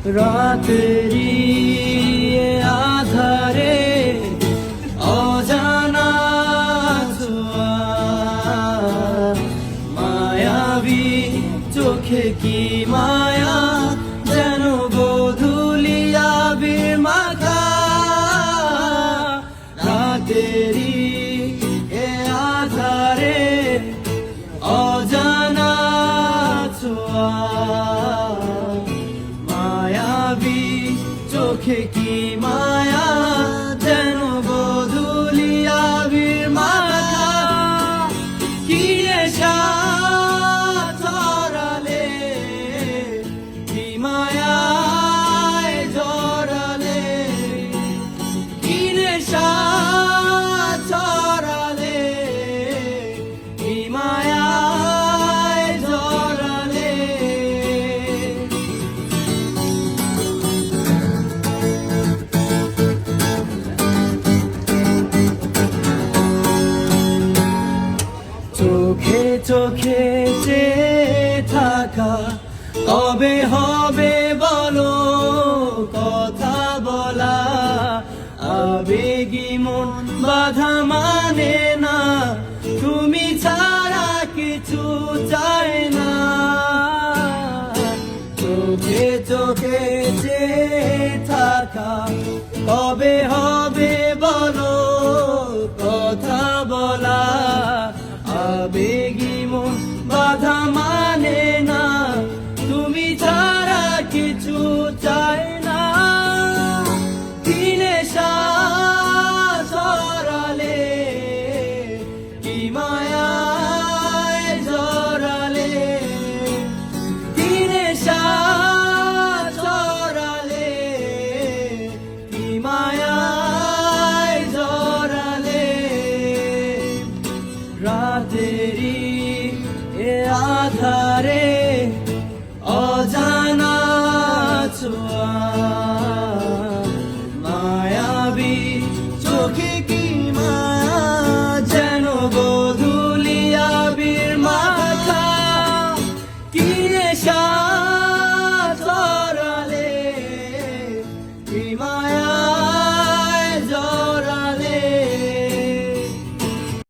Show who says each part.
Speaker 1: রাতেরি আধারে অজানা ছোঁয়া, মায়াবী চোখে কি মায়া, যেন গোধূলি আবির মাখা। রাতেরি আধারে অজানা ছোঁয়া, মায়াবী চোখে কি মায়া, যেন গোধূলি আবির মাখা। কি নেশা ছড়ালে, কি মায়ায় জড়ালে, কি নেশা ছড়ালে, কি মায়ায় জড়ালে। চোখে চোখে চেয়ে থাকা, কবে হবে বলো কথা বলা। আবেগী মন বাধা মানে না, তুমি ছাড়া কিছু চায় না। চোখে চোখে চেয়ে থাকা, কবে হবে বলো কথা বলা। আবেগী মন বাধা মানে না, তুমি ছাড়া কিছু চায় না। কি নেশা ছড়ালে, কি মায়ায় জড়ালে, কি নেশা ছড়ালে, কি মায়ায় জড়ালে। রাতেরি আধারে অজানা ছোঁয়া, মায়াবী চোখে কি মায়া, যেন গোধূলি আবির মাখা। কি নেশা